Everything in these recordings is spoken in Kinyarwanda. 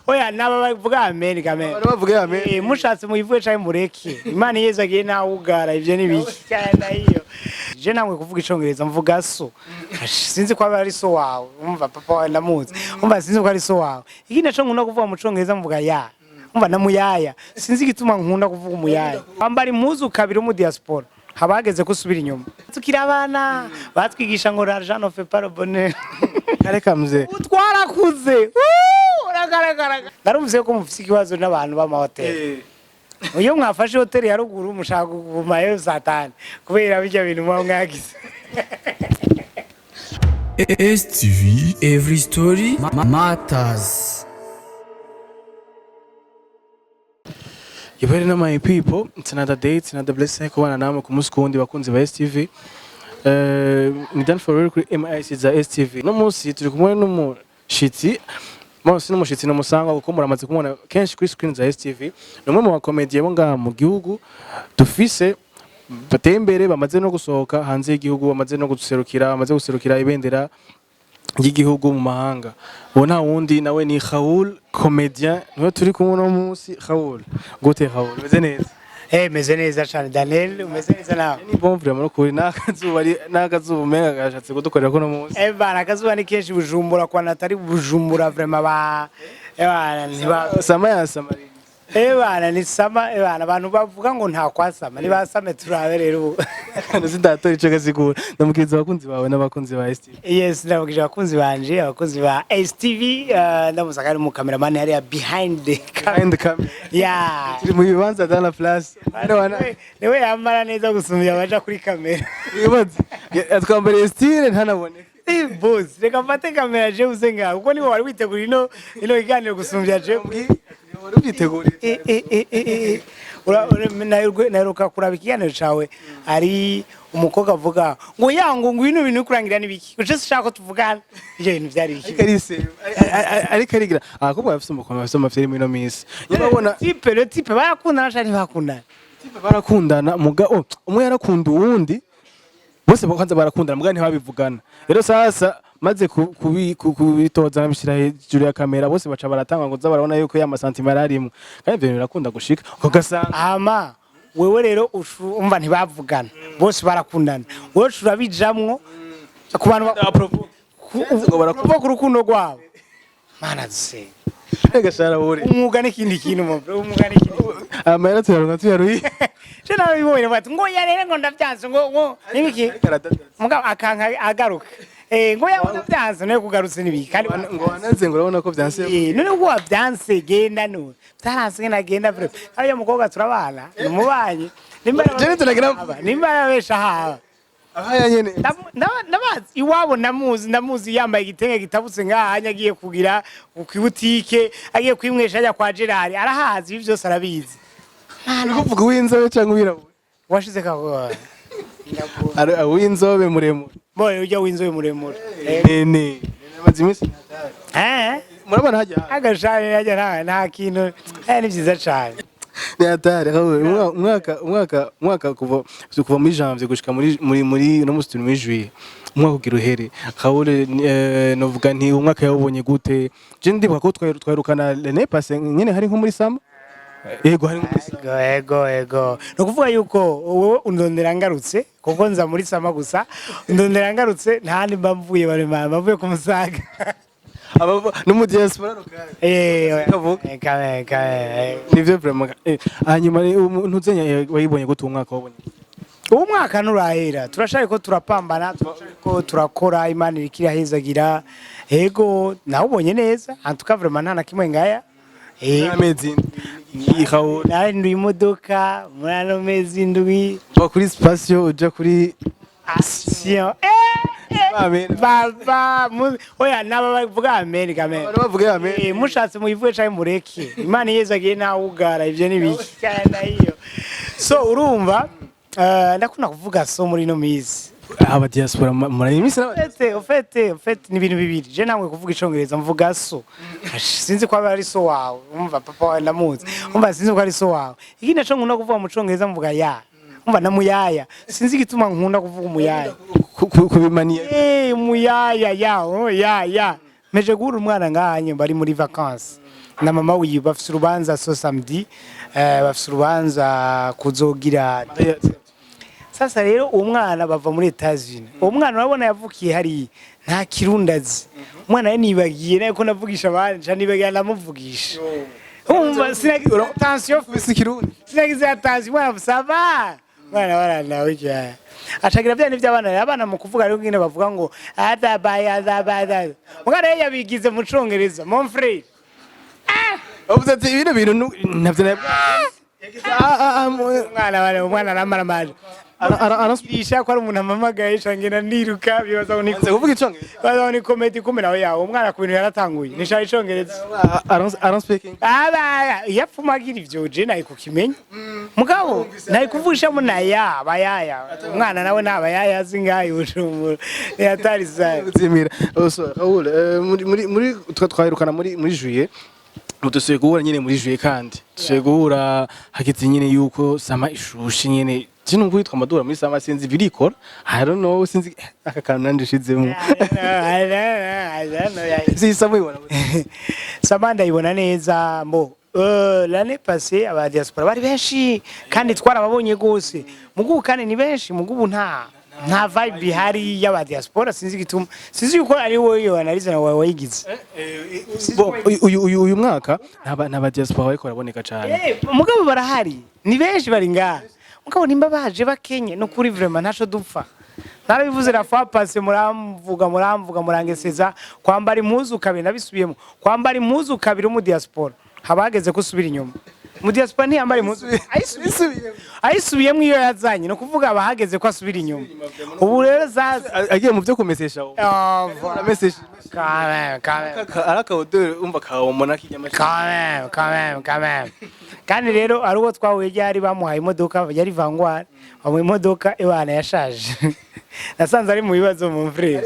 Oya naba bavuga amen kamera. Bavuga amen. Mushatse muyivuye cyane mureke. Imana yeza agiye nawe ugara ivyo nibiki cyane iyo. Je namwe kuvuga icongereza mvuga so. Sinzi ko ari so wawe. Umva papa wa ndamuzi. Umva sinzi ko ari so wawe. Iki naco nkunda kuvuga mu congereza mvuga ya. Umva namuyaya. Sinzi gituma nkunda kuvuga umuyaya. Ambari impuzu kabiri mu diaspora. Habageze kusubira inyuma. Tukira abana batwigisha ngo l'argent ne fait pas le bonheur. Areka mze. Utwarakuze. Uragaragara. Narumvise ko mufite ikibazo n'abantu b'amahoteli. Uyo mwafashe hoteli ya ruguru mushaka kugumayo satani kubera bijya bintu mwagize. STV Every Story Matters. You better know my people. It's another day, it's another blessing. Kubana namwe ku munsi kundi bakunzi ba STV. Ni done for real kuri MIC za STV. No munsi turi kumwe n'umushitsi. Mose n'umushitsi no musanga kuko muramaze kumubona kenshi kuri screen za STV. Numwe mu bakomediye bo ngaha mu gihugu dufise bateye imbere bamaze no gusohoka hanze y'igihugu bamaze no guserukira ibendera y'igihugu mu mahanga. Uwo nta wundi nawe ni Raul comedian niwe turi kumwe no munsi Raul. Gute Raul meze neza? Meze neza cyane Daniel umeze neza nawe. Ni bon vraiment kuri nakazuba menga gashatse kudukorera ko no munsi. Bana akazuba ni kenshi Bujumbura kwa natari Bujumbura vraiment ba bana niba sama ya samari. Bana ni sama bana abantu bavuga ngo nta kwasama ni basame turabe rero. Ndatora ico gasigura ndamukiriza abakunzi bawe n'abakunzi ba STV. Yes ndamukije abakunzi banje abakunzi ba STV ndamusaka ari mu cameraman hari behind the camera. Yeah. Turi mu bibanza dans la place. Niwe yamara neza gusumira abaja kuri kamera. Ibibazo atwambariye style ntanabone. Boss reka mfate kamera je usenga uko niwe wari witegura ino iganiro gusumbya je. Wari ubyiteguriye. Naheruka kuraba ikiganiro cawe ari umukobwa avuga ngo yango ngwino bintu kurangira nibiki uje sishaka ko tuvugana ivyo bintu vyari biki ariko arigira akobwa bafise umukono bafise amafilm ino minsi nyabona type barakundana cyane bakundana type barakundana muga umwe yarakunda uwundi bose bakanza barakundana muga ntibabivugana rero sasa maze kubitoza nabishira hejuru ya kamera bose baca baratanga ngo zabarabona yuko ya masantima yarimo kandi ivyo birakunda gushika ugasanga ama wewe rero umva ntibavugana bose barakundana wewe urabijamwo ku bantu baprovoke ku rukundo rwabo mana duse gashara buri umwuga n'ikindi kintu mu umwuga n'ikindi amara tuyaruye je nawe bibonye bati ngo yarere ngo ndavyanze ngo nibiki muga akanka agaruka ngo yabona byanze no kugarutse nibiki kandi ngo wanaze ngo urabona ko byanse none ngo wabyanse genda no taranse nagenda vre ariyo mukobwa turabana numubanye nimba besha haba ahaya nyene ndabazi iwabo ndamuzi yambaye igitenge gitabutse ngahanya agiye kugira ku butike agiye kwimwesha ajya kwa Gerard arahazi ibi byose arabizi kuvuga winzobe cyangwa wirabura washize kago ari winzobe muremure boye ujya winzobe muremure Nene amazi imisi murabona hajya agashanye hajya nta kintu ni byiza cyane ni atari umwaka kuva muri janvier gushika muri no musi muri juillet umwaka ugira uhere Raul novuga nti umwaka yawubonye gute je ndibuka ko twayirukana Nene passe nyene hari nko muri sama ego hari ego no kuvuga yuko wowe undondera ngarutse kuko nza muri sama gusa undondera ngarutse ntandi mbamvuye bari bavuye ku musaga numu diaspora nivyo vraiment hanyuma ntuzenya wayibonye gute umwaka wabonye uwo mwaka nurahera turashaka ko turapambana ko turakora Imana irikira hezagira ego nawubonye neza antuka vraiment nta nakimwe ngaya amezi Raul nari imodoka murano mezi ndwi va kuri station uja kuri action baba oya naba bavuga amen kamera bavuga amen mushatse muyivuye cyane mureke Imana yeza agiye nawe ugara ivyo nibiki cyane iyo so urumva ndakunda kuvuga so muri no mizi aba diaspora muri imisi ofete ni ibintu bibiri je namwe kuvuga icongereza mvuga so sinzi ko ari so wawe umva papa wa ndamuzi umva sinzi ko ari so wawe iki naco nkunda kuvuga mu congereza mvuga ya umva namuyaya sinzi gituma nkunda kuvuga umuyaya kubimaniye umuyaya ya meje guhura umwana ngahanye bari muri vacances na mama wiwe bafite urubanza so samedi bafite urubanza kuzogira sasa rero uwo mwana bava muri Etats-Unis uwo mwana urabona yavukiye hari nta kirundazi umwana ye nibagiye nako navugisha abandi nibagiye namuvugisha umva sinagize attention ufise kirundi sinagize attention mwana sava mwana waranawe cyane acagira byane by'abana mu kuvuga rero ngine bavuga ngo azabaya mugara yabigize mu congereza mon frère uvuze ati ibintu navyo umwana aramaramaje arasubisha ko ari umuntu amamagaye shangena niruka bibaza ngo kuvuga icongereza baza ni comedy kumwe nawe yawo umwana ku bintu yaratanguye nisha icongereza aron speaking yapfumagira ivyo je nayi kukimenya mugabo nayi kuvusha mu naya bayaya umwana nawe nabayaya zingayo ushumura yatari sai uzimira so Raul muri twahirukana muri juillet dusuye guhura nyine muri juillet kandi dusuye guhura hagize nyine yuko sama ishushe nyine Jino ngwitwa amadura muri sama sinzi birikora I don't know sinzi aka kantu nandishizemo si sama ibona sama ndayibona neza mo l'année passée aba diaspora bari benshi kandi twarababonye gose mugubu kandi ni benshi mugubu nta vibe bihari y'aba diaspora sinzi gituma sinzi yuko ari wowe analize na wayigize uyu mwaka naba diaspora bariko baraboneka cyane mugabo barahari ni benshi bari ngaha mugabo nimba baje bakenye no kuri vraiment ntaco dupfa narabivuze la fois passée muramvuga murangeseza kwambara impuzu kabiri nabisubiyemo kwambara impuzu kabiri mu diaspora habageze kusubira inyuma mu diaspora ntiyambara impuzu ayisubiyemo iyo yazanye no kuvuga abahageze ko asubira inyuma ubu rero agiye mu byo kumesesha message araka odeur umva kawo mona kijyama kandi rero ari uwo twahuye ryari bamuhaye imodoka yari vangwara mu imodoka ibana yashaje nasanze ari mu bibazo mu frère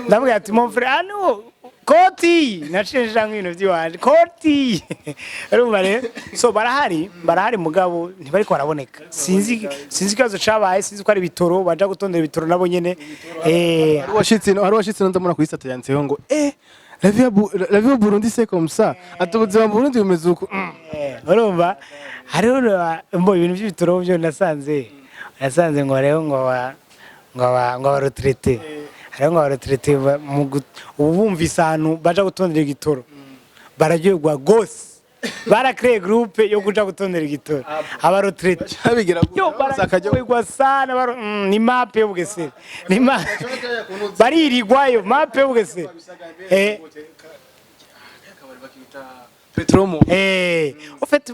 ndabwira ati mon frère ano koti nacinje nk'ibintu by'iwanje koti urumva rero so barahari mugabo ntibariko baraboneka sinzi ikibazo cabaye sinzi ko ari bitoro baja gutondera bitoro nabo nyene hari washitse ndamura kuri state yanseho ngo la vie au Burundi c'est comme ça atubuzima mu Burundi bumeze uko urumva hariho mbo ibintu by'ibitoro byo nasanze ngo rero ngo retraité hariho ngo retraité ubu bumvise ahantu baja gutondera igitoro bararyoherwa gose barakeye groupe yo kuja gutondera igitoro aba retraité abigira bararyoherwa sana ni map yo Bugesera ni map baririgwayo map yo Bugesera Petromo en fait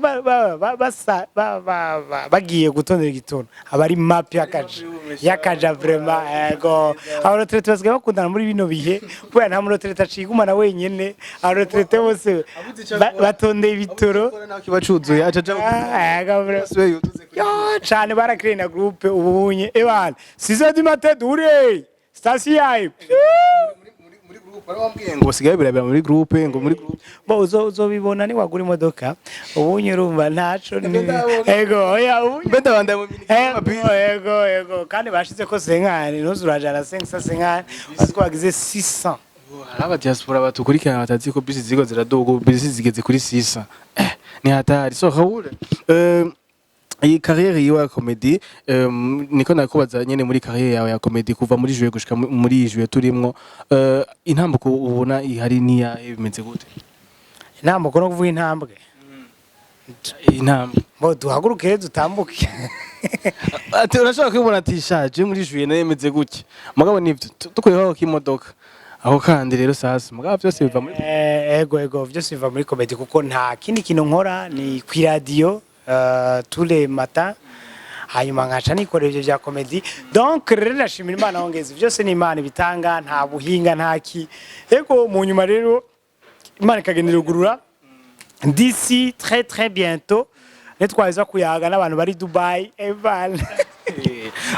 bagiye gutondera igitoro abari map yakaja vraiment ego abo retraité basigaye bakundana muri bino bihe kubera nta retraité acigumana wenyene abo retraité bose batondeye ibitoro bacuzuye acaja cyane barakire na groupe ubunye ebana 6h du matin dure station muri groupe barababwiye ngo sigaye birabira muri groupe ngo muri groupe bo uzobibona ni wagura imodoka ubunye urumva ntaco ego oya benda banda mu ego kandi bashize ko senkani nuzurajana 500 baziko bagize 600 aba diaspora batukurikirana batazi ko bisi zigo ziradugo bisi zigeze kuri 600 ni hatari so Raul iyi carrière yiwe ya comedy niko nakubaza nyene muri carrière yawe ya comedy kuva muri juillet gushika muri juillet turimwo intambuko ubona ihari niya bimeze gute intambuko no kuvuga intambwe bo duhaguruke dutambuke ati urashaka kubona ati shaje muri juillet nemeze gutya mugabo nivyo tukoyeho kimodoka aho kandi rero sasa mugabo byose biva muri ego byose biva muri comedy kuko nta kindi kintu nkora ni ku radio tous les matins hanyuma ngaca nikorera ivyo vya comedy donc rero nashimira Imana hongeze byose ni Imana bitanga nta buhinga ntaki ego mu nyuma rero Imana ikagendera gurura d'ici très bientôt netwaza kuyaga n'abantu bari Dubai Evan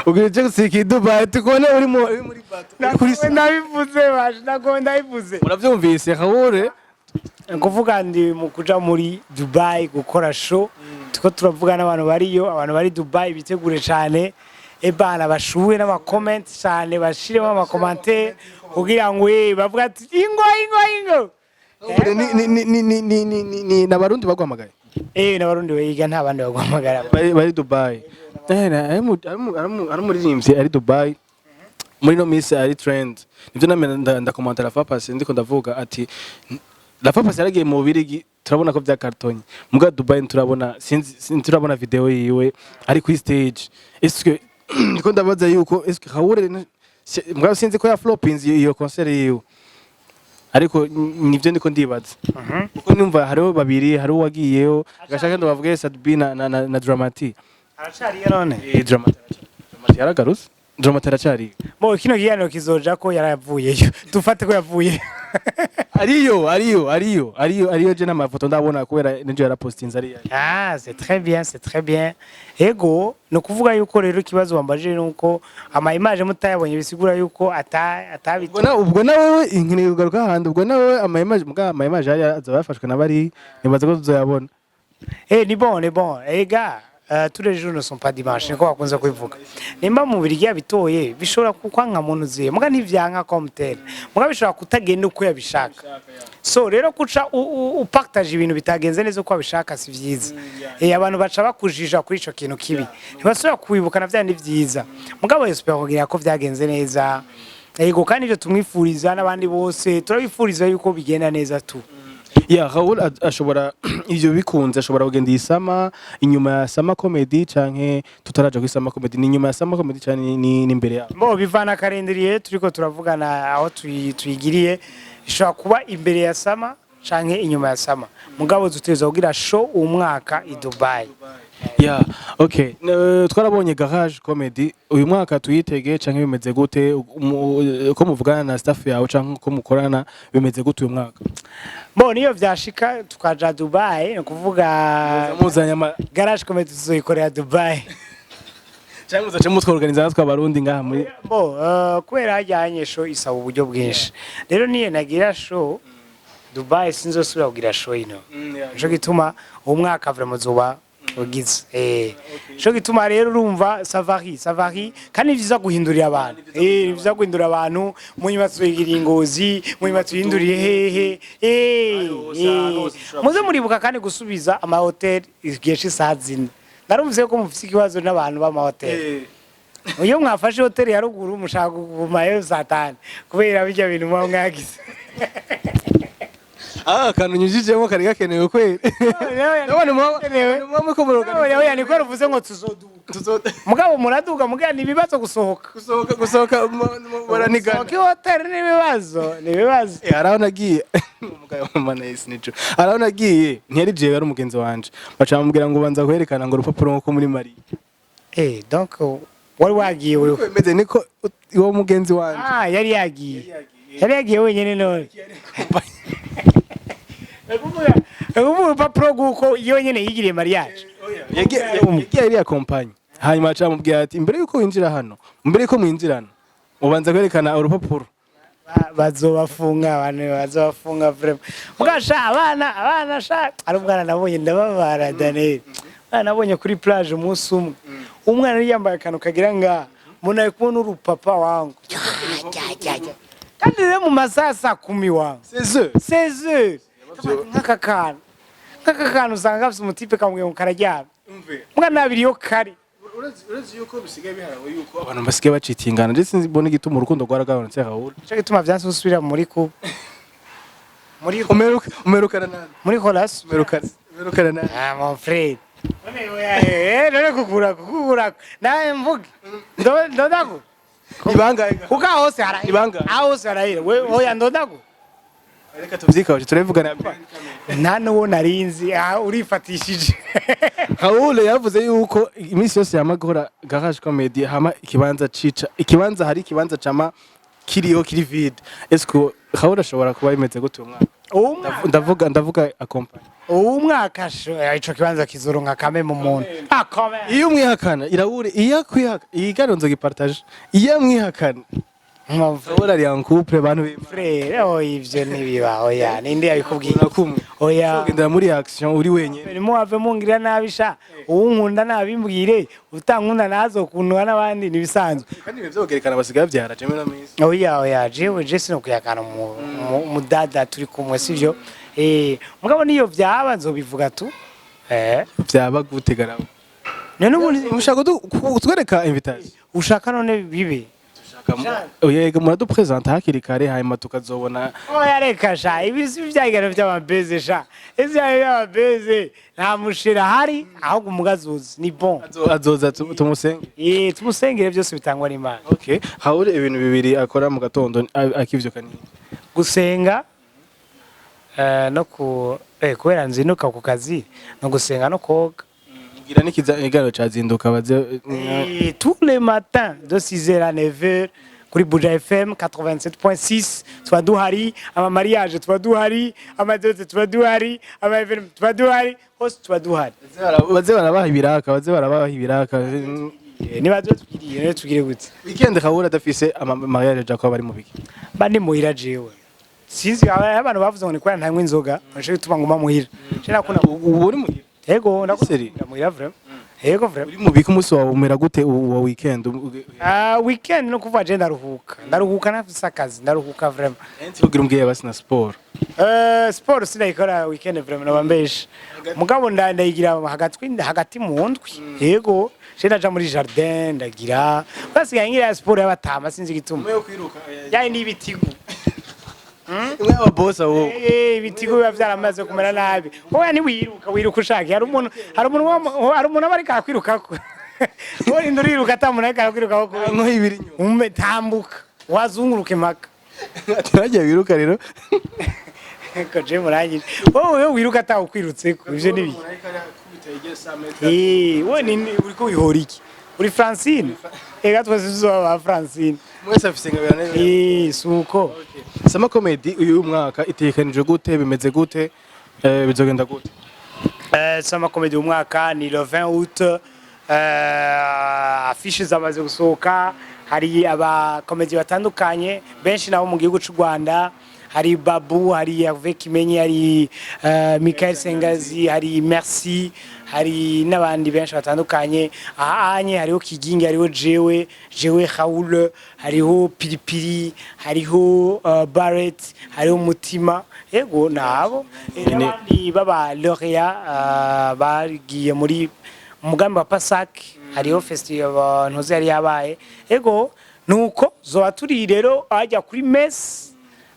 ugeje gusiki Dubai tukone uri muri bato kuri nabivuze baje ndabivuze uravyumvise Raul kuvuga ndi mu kuja muri Dubai gukora show tuko turavuga n'abantu bariyo abantu bari Dubai bitegure cyane ebana bashuwe n'ama comments cyane bashiremo ama commentaire kugira ngo bavuga ati ingo ni nabarundi bagwamagaye n'abarundi wiga nta bandi bagwamagara bari Dubai ari umuririmbyi ari Dubai muri no miss ari trend nivyo namenda ndakomanta la Fapasi ndiko ndavuga ati la Fapasi yaragiye mu Birigi turabona ko byakartonye muga Dubai turabona turabona video yiwe ari kuri stage eske ndiko ndabaza yuko eske Raul muga sinzi ko ya flopins iyo concert yiwe ariko nivyo ndiko ndibaza kuko numva hariho babiri hariho wagiyeyo gashaka ndo bavuge Sadbi na Dramati aracari none Dramati yaragarutse Dramati aracari bo kino gihano kizoja ko yaravuyeyo dufate ko yavuye ariyo je n'amafoto ndabona kubera n'injo yarapostinze ari c'est très bien ego no kuvuga yuko rero kibazo wambaje nuko ama image mutayabonye bisigura yuko atabito ubwo nawe inkine kugaruka handi ubwo nawe ama image yari azabafashwe nabari nibaza ko tuzoyabona ni bon ega tous les jours ne sont pas dimanche niko bakunze kubivuga nimba mu Birigi yabitoye bishobora kukwanka muntu ziye muga ntivyanka komtel muga bishobora kutagenda uko yabishaka so rero kuca upartage ibintu bitagenze neza uko abishaka si vyiza abantu baca bakujija kuri ico kintu kibi ntibasubira kwibukana vya ni vyiza mugabo yespera kugira ko vyagenze neza yego kandi ivyo tumwifuriza n'abandi bose turabifuriza yuko bigenda neza tu Raul ashobora ivyo bikunze ashobora kugenda isama inyuma ya Sama Comedy canke tutaraje ku Sama Comedy ni inyuma ya Sama Comedy cyane ni imbere yabo bo bivana kalendrier turiko turavugana aho tuyigiriye ishobora kuba imbere ya Sama canke inyuma ya Sama mugabo zuteza kugira show umwaka i Dubai okay twarabonye Garage Comedy uyu mwaka tuyitege canke bimeze gute ko muvugana na staff yawe canke ko mukorana bimeze gute uyu mwaka bo niyo vyashika tukaja Dubai no kuvuga muzanya Garage Comedy tuzoyikorera Dubai canke muzace mutworganiza natwe abarundi ngaha muri bo kubera hajyanye show isaba uburyo bwinshi rero niye nagira show Dubai sinzosubira kugira show ino nico gituma umwaka vraiment zoba ugize cyo gituma rero urumva savari kandi vyiza guhindurira abantu vyiza guhindura abantu munyuma tuyigira ingozi munyuma tuyinduriye hehe muze muribuka kandi gusubiza ama hotel igihe cy'isazine narumvise ko mufite ikibazo n'abantu b'ama hotel uyo mwafashe hotel ya ruguru mushaka kugumayo satani kubera bijya bintu mwagize kantu nyujijemo kari gakenewe kweli none mwa ko muroga oya ni ko ruvuze ngo tuzoduka mugabo muraduka mugira ni bibazo gusohoka baranigana okay hotel ni bibazo arabona giye mugabo manesi nico arabona giye ntiyari je yari umugenzi wanje baca bamubwira ngo banza kwerekana ngo urupapuro nko muri Mari donc wari wagiye wewe meze niko iwo mugenzi wanje yari yagiye wenyene none ubu papuro guko iyo nyene yigiriye mariage yagiye ya company hanyuma aca mubwira ati imbere yuko winjira hano imbere yuko mwinjirana ubanza kwerekana urupapuro bazobafunga vraiment mugasha abana sha ari umwana nabonye ndababara Daniel nabonye kuri plage umunsi umwana yari yambaye akantu kagira nga munaye kubona urupapa wangu kandi rero mu masasa 10 wangu 16 nk'akakanu usanga gafite umutipe kamubwiye ngo karajyana mwana abiri yo kare uretse yuko bisigaye biharawe yuko abantu basigaye bacitingana ndetse mbona igituma urukundo rwaragabanutse Raul cyo gituma byasusubira muri umerukana nani muri holas umerukana nani mon frère none kugura nawe mvuge ndodago ibangaye kuka hose harahira ibangaye hose harahira we oya ndodago reka tuvyikaje turevugana nta nuwo narinzi urifatishije Raul yavuze yuko iminsi yose yamagora Garage Comedy hama ikibanza hari ikibanza cama kiriho kiri vide esko Raul ashobora kuba imeze gute umwaka ndavuga accompany umwaka ico kibanza kizoronka kame mu muntu iyo mwihakana Raul iyo kwihaka iyi garonzo gipartage iyo mwihakana Raul ari en couple abantu frère ivyo ntibiba oya ninde yabikubwiye kumwe oya ugendera muri action uri wenyine Berimo ave mungira nabisha uwunkunda nabimbwire utankunda nazo kundwa n'abandi nibisanzwe kandi ibyo byerekana basigaye byara jeme na miss oya jewe je no kuyakana mu dada turi kumwe sivyo mugabo niyo byaba nzobivuga tu byaba gutegaraho none ubundi ushaka kutwereka invitation ushaka none bibe yego muradupresenta hakiri kare hanyuma tukazobona oya reka sha ibisi byagera by'amabeze sha ese y'amabeze nta mushira hari ahubwo umugazuzi ni bon azoza tumusenge tumusengere byose bitangwa n'Imana okay haure ibintu bibiri akora mu gatondo akivyuka ni gusenga no kubera nzinuka ku kazi no gusenga no koga gira n'ikigaro cazinduka baze tous les matins de 6h à 9h kuri Buja FM 87.6 tuba duhari ama mariage tuba duhari ama dote tuba duhari ama event tuba duhari hose tuba duhari baze barabaha ibiraka niba tugiriye tugire gute weekend haura adafise ama mariage jako bari mu biki bandi muhira jewe sinzi abantu bavuze ngo ni kwa ntanywe inzoga nshaka tuba nguma muhira je nakuna uri muhira yego ndakunda muhira vraiment yego vraiment uri mu biki umunsi wawe umera gute uwo weekend weekend no kuva je ndaruhuka nafise akazi ndaruhuka vraiment ugira umbwiye basi na sport sport sinayikora weekend vraiment nabambesha mugabo ndayigira hagati mu ndwi yego je ndaja muri jardin ndagira basigaye ngira sport y'abatama sinzi gituma yayi n'ibitigu Mwe ababosa wo ibitigo biba byaramaze kumera nabi oya ni wiruka ushaka hari umuntu abari kakwirukako uri nduriruka atamuntu ari kakwirukako nko ibiri nyuma tambuka wazunguruke maka turagiye wiruka rero ko je murangije wowe wiruka atakwirutse ko ivyo nibi we ni uri ko wihora iki uri Francine ega twese tuzoba Francine mwese afise ngabira neza suko Sama comedy uyu mwaka itekanije gute bimeze gute bizogenda gute Sama comedy uyu mwaka ni le 20 août affiche zamaze gusohoka hari aba comedy batandukanye benshi nabo mu gihugu cy'u Rwanda hari Babu hari avec Amenye hari Michael Sengazi hari Merci hari n'abandi benshi batandukanye ahanye hariho Kigingi hariho jewe Raul hariho Pilipili hariho Barrett hariho Mutima yego nabo n'abandi baba lauréat bagiye muri umugambi wa Pasak hariho festival ntuzi yari yabaye yego nuko zoba turi rero ajya kuri mess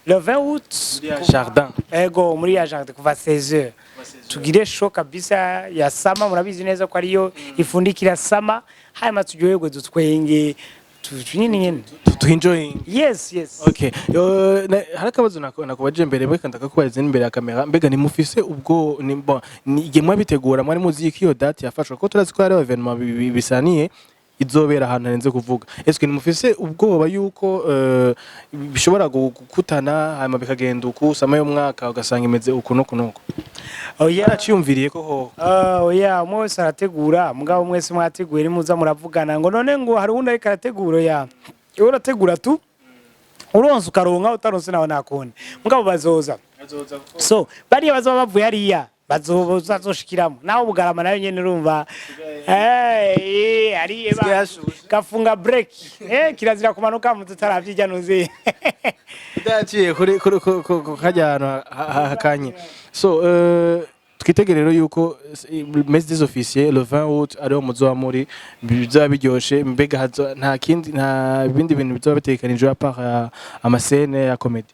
le 20 août jardin ego muri ya jardin kuva 16h tugire show kabisa ya sama murabizi neza ko ariyo ifundikira sama hanyuma tujyoyego dutwenge tunyine enjoying yes okay harakabazo nakubaje mbere bwe kandaka kubaze imbere ya kamera mbega ni mufise ubwo ni igemwa bitegura mwari muzi iyo date yafashwe ko turazi ko ari evenement bisaniye izobera ahantu harenze kuvuga eske ni mufise ubwoba yuko bishobora gukutana hanyuma bikagenda ukusama yo mwaka ugasanga imeze uko nuko oya cyumviriye ko ho oya mwese arategura mugabo mwese mwateguye muza muravugana ngo none ngo hari undi ariko arategura ya urategura tu uronse ukaronka utaronse nawe nakonde mugabo bazoza so bari bazoba bavuye hariya bazoshikiramo naho bugarama nayo nyene urumva ari kafunga break kirazira kumanuka mu tutaravye nuzi daciye kuri kajyana hakanye so twitegerero yuko mes des officiers le 20 août ari umuzo muri bizaba biryoshe mbega nta bindi bintu bizaba bitekanije à part amascene ya comedy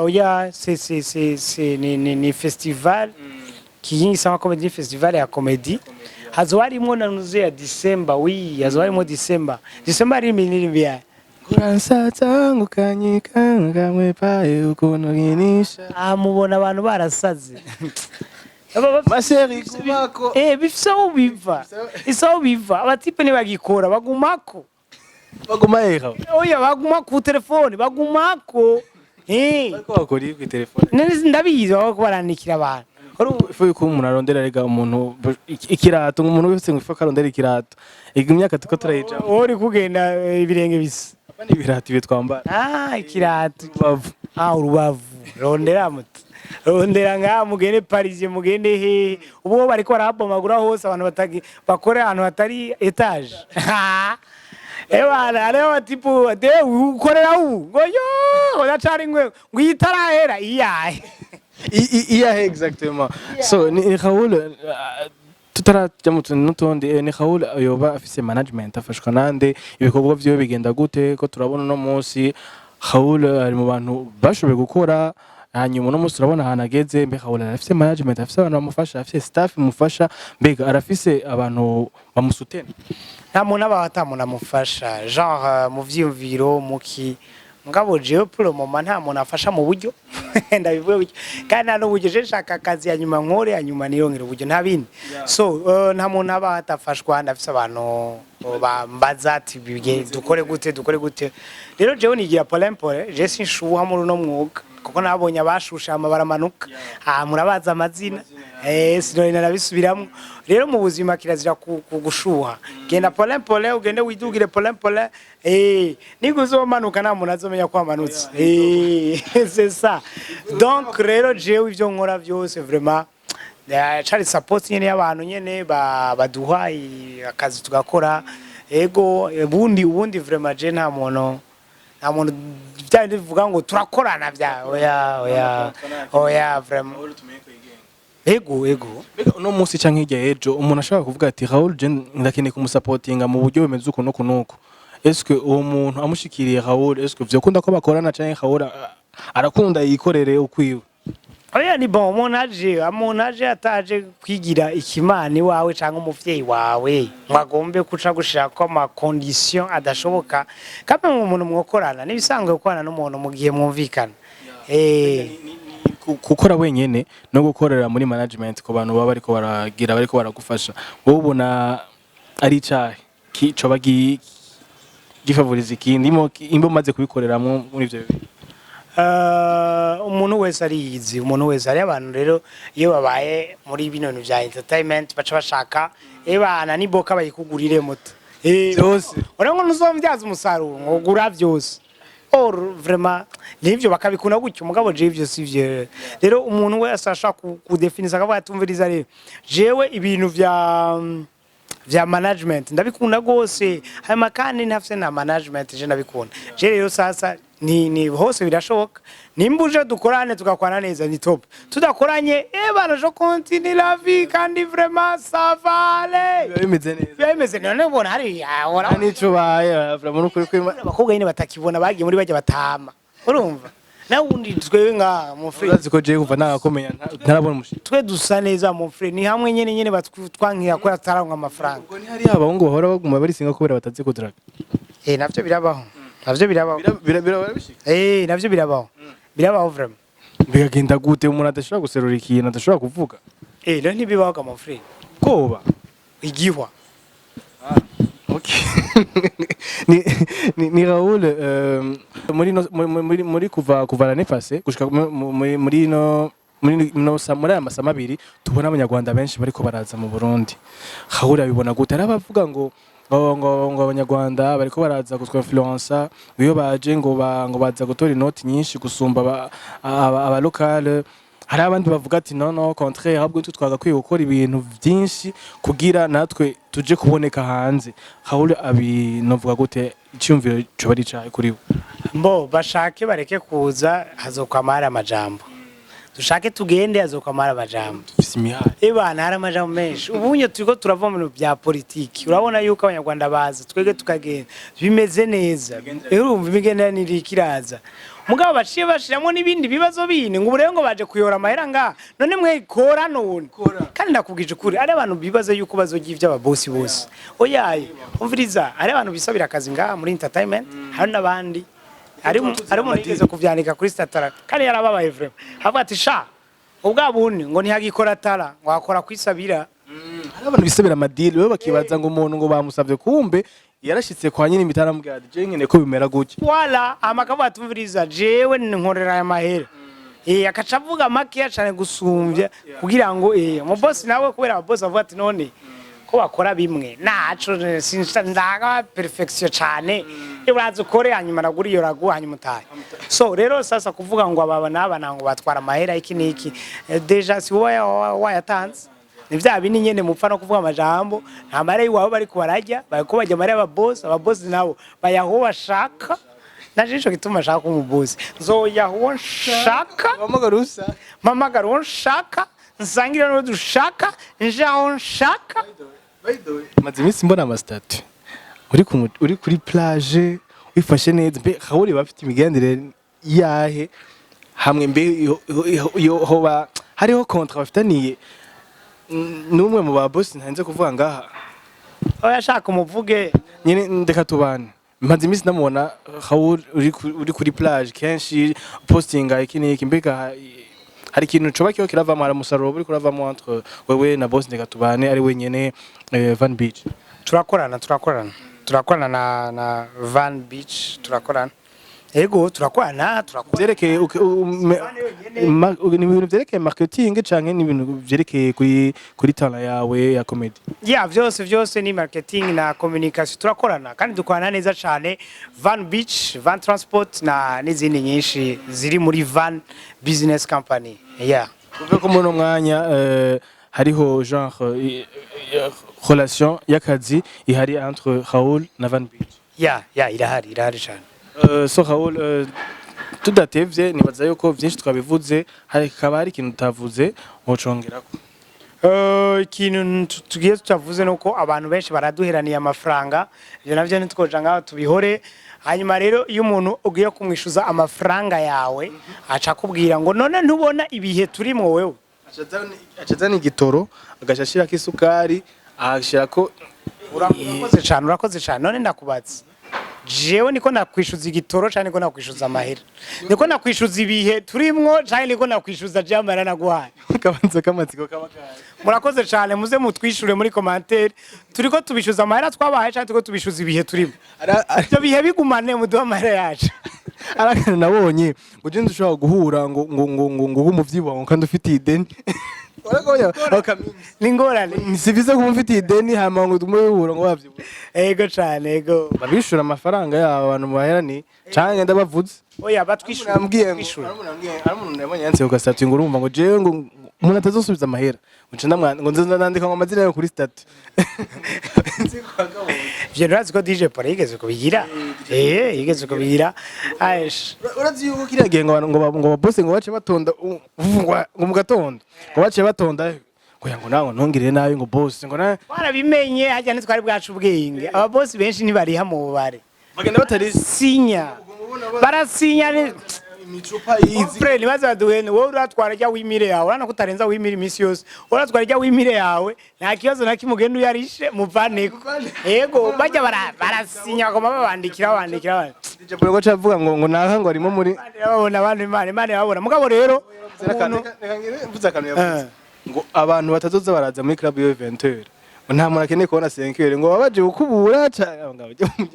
oya c'est ni festival qui sama comedy festival ya comedy hazo harimo na nuzi ya December hazo harimo December ari minirimbia Kuransa ngukanyika ngamwe pae ukuntu nginisha mubona abantu barasaze maseri kumako bifisa biva abatipe ne bagikora bagumako oya baguma ku telefone bagumako bako bakori ku telefone ndabizi aho barandikira abantu ifu ko umuntu arondera rega umuntu ikirato umuntu wese ngo ifu karondera ikirato imyaka tuko turayija uri kugenda ibirenge bisa Bani birati bitwambara. Ikirato. Bavu. Urubavu. Rondera muto. Rondera nga mugende Paris mugende he. Ubu bariko barabomagura hose abantu bakora ahantu hatari etage. Ewana leo tipo de ukorera ubu. Ngoyo ndacari ngwe ngitarahera iyahe. Iyahe exactement. So ni Raul tutarajya mu tuntu n'utundi ni Raul yoba afise management afashwa nande ibikorwa vyo bigenda gute ko turabona no munsi Raul ari mu bantu bashoboye gukora hanyuma no munsi turabona ahantu ageze mbe Raul afise management afise abantu bamufasha afise staff mufasha mbega arafise abantu bamusutena nta muntu abatamuna amufasha genre mu vyiyumviro muki ngabo jewe pour le moment nta muntu afasha mu buryo ndabivuye buryo kandi nta n'uburyo je nshaka akazi yanyuma nkore yanyuma nirongera uburyo nta bindi so nta muntu aba atafashwa ndafise abantu bambaza ati dukore gute rero jewe nigira polempore je sinshuha muri no mwuga kuko nabonye abashusha baramanuka murabaza amazina sinori narabisubiramwo rero mu buzima kirazira kugushuha genda polempole ugende widugire polempole niguzomanuka nta muntu azomenya ko amanutse c'est ça donc rero jewe ivyo nkora vyose vraiment cari support nyene y'abantu nyene baduha akazi tugakora ego ubundi vraiment je nta muntu byandi bivuga ngo turakorana bya oya vraiment ego mbega no munsi canke hirya ejo umuntu ashaka kuvuga ati Raul je ndakeneye kumusupportinga mu buryo bumeze uko nuko est-ce que uwo muntu amushikiriye Raul est-ce que vyokunda ko bakorana canke Raul arakunda yikorere ukwiwe oya ni bon umuntu aje ataje kwigira ikimani wawe canke umuvyeyi wawe mwagombe kuca gushira ko ama condition adashoboka kape mu muntu mwokorana nibisanzwe gukorana n'umuntu mu gihe mwumvikana gukora wenyene no gukorera muri management ko bantu baba bariko baragufasha wowe ubona ari icahe coba gifavoriza ikindi imbo maze kubikoreramwo muri ivyo umuntu wese ariyizi umuntu wese ari abantu rero iyo babaye muri bino bintu bya entertainment baca bashaka ebana niboka bayikugurire moto byose urengo nuzomvyaza umusaruro ngogura byose or vraiment nivyo bakabikuna gutyo mugabo je ivyo sivyo rero umuntu wese ashaka kudefinisa akavuga atumviriza rero jewe ibintu vya management ndabikunda gose hama kandi ntafise na management je ndabikunda je rero sasa ni hose birashoboka nimbuje dukorane tugakwana neza ni top tudakoranye bana je continue la vie kandi vraiment ça va aller bimeze neza none ubona hari ahora nico baya vraiment ukuri kwima abakobwa nyine batakibona bagiye muri bajya batama urumva na wundi twe nka mon frère urazi je kuva nagakomenya ntarabona umushi twe dusa neza mon frère ni hamwe nyene batwankiye ko ataranka amafaranga ubwo ni hari abahungu bahora baguma bari singa kubera batazi kuduraga navyo birabaho navyo birabaho navyo birabaho vraiment bigagenda gute umuntu adashobora guserura ikintu adashobora kuvuga rero ntibibaho mon frère koba igihwa okay ni Raul muri kuva l'année passée gushika muri aya masama abiri tubona abanyarwanda benshi bariko baraza mu Burundi Raul abibona gute arabavuga ngo abanyarwanda bariko baraza gutwa influencer iyo baje ngo baza gutora inoti nyinshi gusumba aba local hari abandi bavuga ati no contraire ahubwo twagakwiye gukora ibintu byinshi kugira natwe tuje kuboneka hanze Raul abinovuga gute icyumviro cyo bari cyaye kuri bo bashake bareke kuza hazokwamara amajambo dushake tugende hazokwamara amajambo ebana hari amajambo menshi ubunye turiko turava mu bya politiki urabona yuko abanyarwanda baza twege tukagenda bimeze neza urumva imigenderanire ikiraza mugabo baciye bashiramo nibindi bibazo bine ngo uburengo baje kuyora amahera nga none mwe kora none kandi ndakubwije kuri ari abantu bibaza yuko bazogiye iby'ababosi bose oyaye umviriza ari abantu bisabira akazi nga muri entertainment hari nabandi ari mu nigeze kuvyanika kuri statara kandi yarababaye vraiment havuga ati sha ubwabundi ngo ntihagikora tara ngo akora kwisabira hari abantu bisabira amadili we bakibaza ngo umuntu ngo bamusavye kumbe yarashitse kwa nyine imitaramubwira je nyene ko bimera gutya wala amakavu atumviriza jewe nkorera aya mahera akaca avuga make cyane gusumvya kugira ngo mu boss nawe kubera aboss avuga ati none ko bakora bimwe naco sindaga perfection cyane uraza ukore hanyuma nagura iyo ragu hanyuma utahe so rero sasa kuvuga ngo aba n'aba nango batwara amahera iki niki deja si wowe wayatanze ni vya bini nyene mupfa no kuvuga amajambo nta mahera yiwawe bari kubarajya bariko bajya amahera ababosi nabo bayaho bashaka naje ico gituma shaka umubosi nzoyaho nshaka mamagara nshaka nsangira no dushaka njaho nshaka maze iminsi mbona amastatu uri kuri plage wifashe neza mbe Raul bafite imigendere yahe hamwe mbe hoba hariho kontra bafitaniye numwe mu babosi ntanze kuvuga ngaha oya shaka umuvuge nyine ndeka tubane maze iminsi namubona Raul uri kuri plage kenshi postinga iki mbega hari ikintu coba kiho kiravamo hari umusaruro uri kuravamo entre wewe na boss ndeka tubane ari wenyene Van Beach turakorana na Van Beach turakorana ego turakorana byerekeye ni ibintu byerekeye marketing canke ni ibintu byerekeye kuri talent yawe ya comedy vyose ni marketing na communication turakorana kandi dukorana neza cyane Van Beach Van Transport na n'izindi nyinshi ziri muri Van Business Company kuvuga ko muri mwanya hariho genre relation y'akazi ihari entre Raul na Van Beach irahari cyane so Raul tudatevye nibaza yuko vyinshi twabivuze hakaba hari ikintu utavuze wocongerako ikintu tugiye tutavuze nuko abantu benshi baraduheraniye amafaranga ivyo navyo nitwoja ngaho tubihore hanyuma rero iyo umuntu ugiye kumwishuza amafaranga yawe aca kubwira ngo none ntubona ibihe turimo wewe acazana igitoro agashashirako isukari ahashirako urakoze cyane none ndakubatse jewe niko nakwishuza igitoro cyane niko nakwishuza amahera niko nakwishuza ibihe turimwo cyane niko nakwishuza jamara naguhaye kabanza kamatsiko kabakaye murakoze cyane muze mutwishure muri commentaire turiko tubishuza amahera twabahaye cyane turiko tubishuza ibihe turimo ibyo bihe bigumane muduha amahera yacu arakana nabonye ngo je ndushobora guhura ngo umuvyibuho kandi ufite ideni Waragoya ningorane sivize ko mfite ideni hama ngo dumubura ngo bavyibuha ego cyane ego babishura amafaranga yabo abantu baherani canke ndabavuze oya batwishura umuntu nabonye yanse ugasatira ngo urumva ngo jewe ngo umuntu atazosubiza amahera ngo nzandika ngo amazina yo kuri stat General ko DJ Paul yigeze kubigira yigeze kubigira urazi yuko kiriya gihe ngo boss ngo bace batonda ngo mu gatondo ngo bace batonda ngo nawe ntongirire nabi ngo boss ngo barabimenye hajya nitwari bwacu ubwenge aba boss benshi ntibariha mu bubare bagenda batari sinya barasinya imicupa yizi friend bazaduhene wowe uratwara jya wimire yawe urana kutarenza wimire imisi yose uratwara jya wimire yawe nta kibazo na kimugenda uyarishe muvaneko yego bajya barasinya ko babandikira DJ Paul ngo cavuga ngo naka ngo arimo muri babona abantu Imana yabona mugabo rero mvuze akantu yavuze ngo abantu batazoza baraza muri club yo Venture nta muntu akeneye kubona 5 ngo babaje gukubura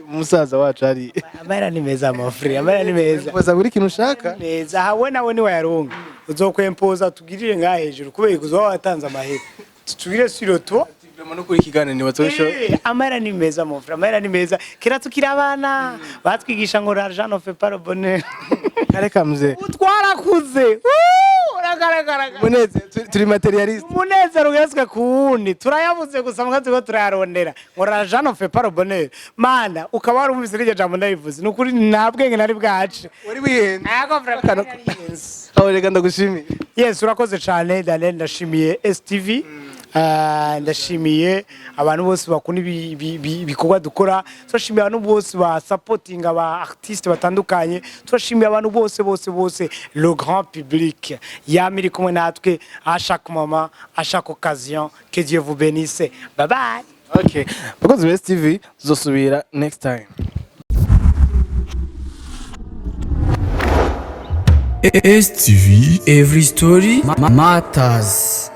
umusaza wacu ari amara ni meza amafri amara ni meza koza buri kintu ushaka neza hawe nawe ni wayaronga uzokwempoza tugirire ngaha hejuru kubera kuzo watanze amahera tugire siroto no kuri kigane ni batosho amara ni meza amafri amara ni meza kira tukira abana batwigisha ngo l'argent ne fait pas le bonheur kare kamze utwarakuze muneze turi materialiste munezero ugeswe kuwundi turayabuze gusa mwa tuko turayarondera ngo l'argent ne fait pas le bonheur mana ukaba warumvise iryo jambo ndayivuze nukuri ntabwenge nari bwace wari wihenze ako vraiment aho rega ndagushimiye yes urakoze cyane Daniel ndashimiye STV ndashimiye abantu bose bakunda ibikorwa dukora turashimiye abantu bose ba supporting aba artistes batandukanye turashimiye abantu bose le grand public yamiri kumwe natwe à chaque moment à chaque occasion que Dieu vous bénisse bye bye okay bakoze best TV zosubira next time STV every story matters.